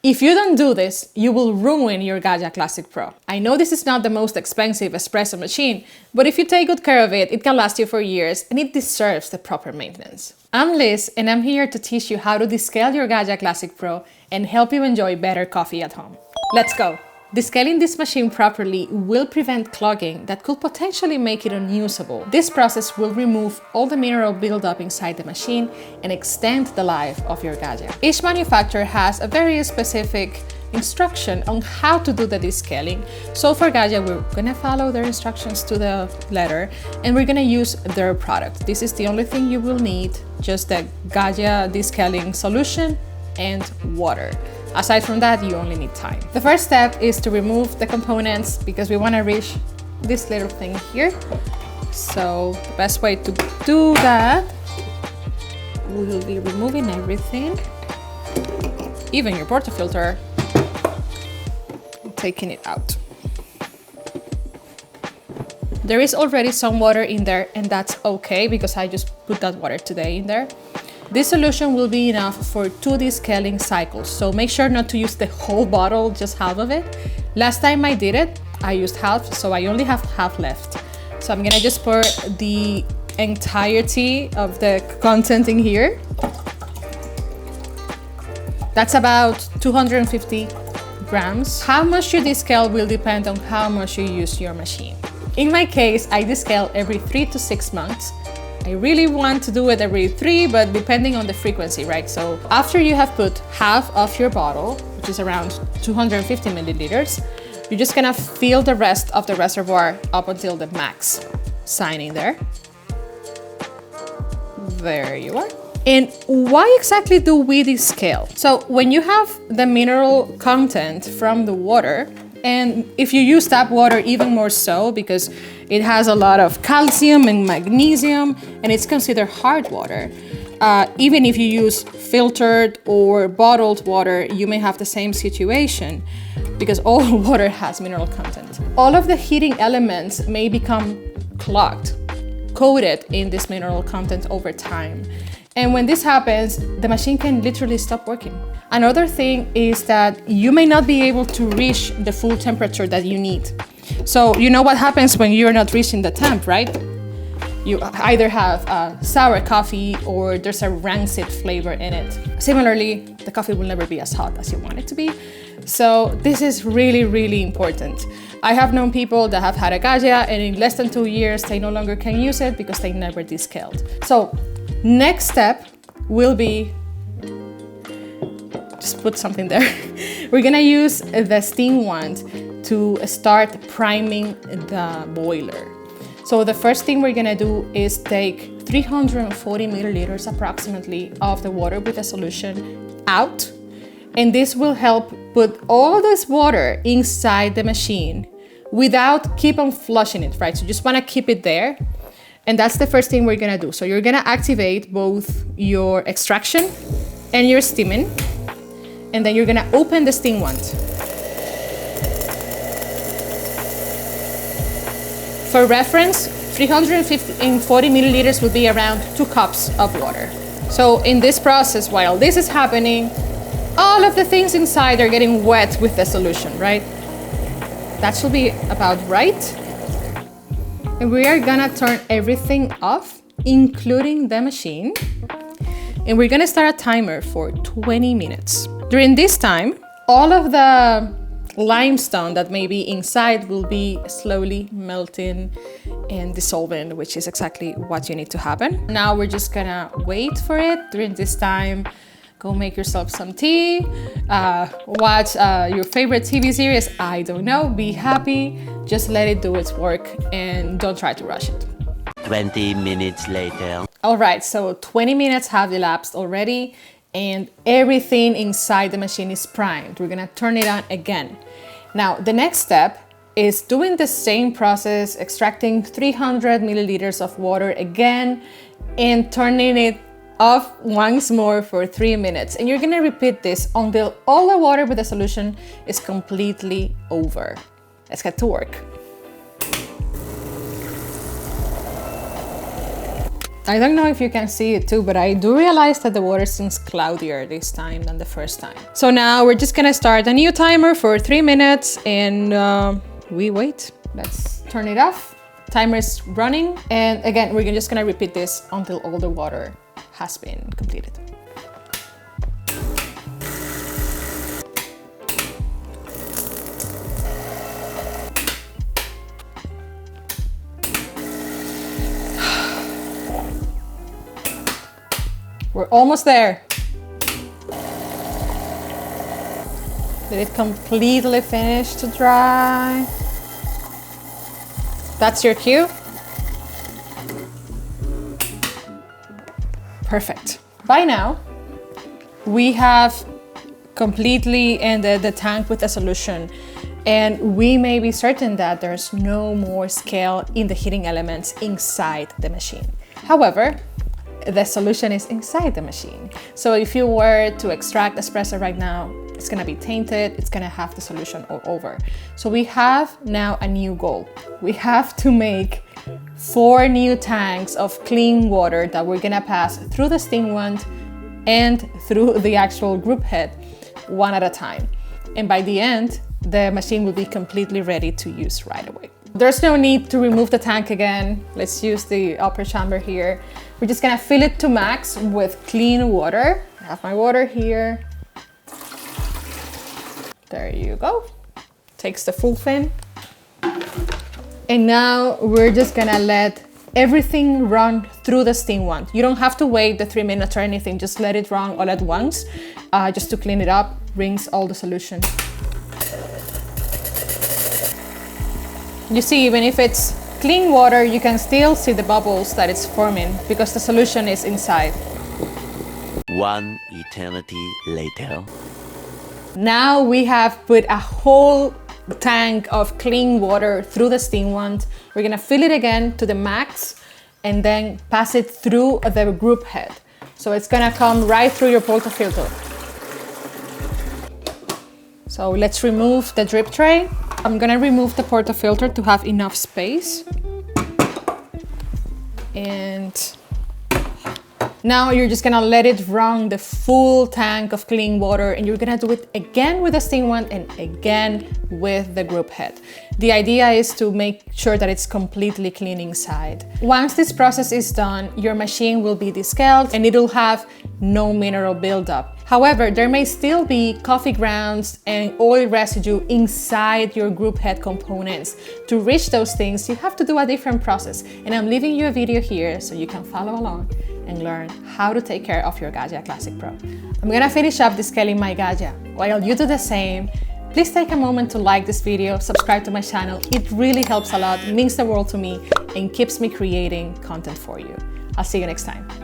If you don't do this, you will ruin your Gaggia Classic Pro. I know this is not the most expensive espresso machine, but if you take good care of it, it can last you for years and it deserves the proper maintenance. I'm Liz and I'm here to teach you how to descale your Gaggia Classic Pro and help you enjoy better coffee at home. Let's go! Descaling this machine properly will prevent clogging that could potentially make it unusable. This process will remove all the mineral buildup inside the machine and extend the life of your Gaggia. Each manufacturer has a very specific instruction on how to do the descaling. So for Gaggia, we're gonna follow their instructions to the letter and we're gonna use their product. This is the only thing you will need, just the Gaggia descaling solution and water. Aside from that, you only need time. The first step is to remove the components because we want to reach this little thing here. So the best way to do that, we will be removing everything, even your portafilter, and taking it out. There is already some water in there and that's okay because I just put that water today in there. This solution will be enough for 2 descaling cycles, so make sure not to use the whole bottle, just half of it. Last time I did it, I used half, so I only have half left. So I'm gonna just pour the entirety of the content in here. That's about 250 grams. How much you descale will depend on how much you use your machine. In my case, I descale every 3 to 6 months. I really want to do it every 3, but depending on the frequency, right? So after you have put half of your bottle, which is around 250 milliliters, you're just gonna fill the rest of the reservoir up until the max sign in there. There you are. And why exactly do we descale? So when you have the mineral content from the water, and if you use tap water, even more so because it has a lot of calcium and magnesium and it's considered hard water. Even if you use filtered or bottled water, you may have the same situation because all water has mineral content. All of the heating elements may become clogged, coated in this mineral content over time. And when this happens, the machine can literally stop working. Another thing is that you may not be able to reach the full temperature that you need. So you know what happens when you're not reaching the temp, right? You either have sour coffee or there's a rancid flavor in it. Similarly, the coffee will never be as hot as you want it to be. So this is really, really important. I have known people that have had a Gaggia and in less than 2 years, they no longer can use it because they never descaled. So next step will be, just put something there. We're gonna use the steam wand to start priming the boiler. So the first thing we're gonna do is take 340 milliliters approximately of the water with the solution out. And this will help put all this water inside the machine without keep on flushing it, right? So you just wanna keep it there. And that's the first thing we're gonna do. So you're gonna activate both your extraction and your steaming. And then you're gonna open the steam wand. For reference, 340 milliliters would be around 2 cups of water. So in this process, while this is happening, all of the things inside are getting wet with the solution, right? That should be about right. And we are gonna turn everything off, including the machine. And we're gonna start a timer for 20 minutes. During this time, all of the limestone that may be inside will be slowly melting and dissolving, which is exactly what you need to happen. Now we're just gonna wait for it. During this time, go make yourself some tea, watch your favorite TV series, I don't know, be happy, just let it do its work and don't try to rush it. 20 minutes later. All right, so 20 minutes have elapsed already and everything inside the machine is primed. We're gonna turn it on again. Now, the next step is doing the same process, extracting 300 milliliters of water again and turning it off once more for 3 minutes. And you're gonna repeat this until all the water with the solution is completely over. Let's get to work. I don't know if you can see it too, but I do realize that the water seems cloudier this time than the first time. So now we're just gonna start a new timer for 3 minutes and we wait. Let's turn it off. Timer is running. And again, we're just gonna repeat this until all the water has been completed. We're almost there. Did it completely finish to dry? That's your cue? Perfect. By now, we have completely ended the tank with a solution, and we may be certain that there's no more scale in the heating elements inside the machine. However, the solution is inside the machine. So if you were to extract espresso right now, it's gonna be tainted, it's gonna have the solution all over. So we have now a new goal. We have to make 4 new tanks of clean water that we're gonna pass through the steam wand and through the actual group head, one at a time. And by the end, the machine will be completely ready to use right away. There's no need to remove the tank again. Let's use the upper chamber here. We're just gonna fill it to max with clean water. I have my water here. There you go. Takes the full fin. And now we're just gonna let everything run through the steam wand. You don't have to wait the 3 minutes or anything. Just let it run all at once, just to clean it up, rinse all the solution. You see, even if it's clean water, you can still see the bubbles that it's forming because the solution is inside. 1 eternity later. Now we have put a whole tank of clean water through the steam wand. We're gonna fill it again to the max and then pass it through the group head. So it's gonna come right through your portafilter. So let's remove the drip tray. I'm gonna remove the portafilter to have enough space. And now you're just gonna let it run the full tank of clean water, and you're gonna do it again with the steam wand and again with the group head. The idea is to make sure that it's completely clean inside. Once this process is done, your machine will be descaled and it'll have no mineral buildup. However, there may still be coffee grounds and oil residue inside your group head components. To reach those things, you have to do a different process. And I'm leaving you a video here so you can follow along and learn how to take care of your Gaggia Classic Pro. I'm gonna finish up descaling my Gaggia. While you do the same, please take a moment to like this video, subscribe to my channel. It really helps a lot, means the world to me, and keeps me creating content for you. I'll see you next time.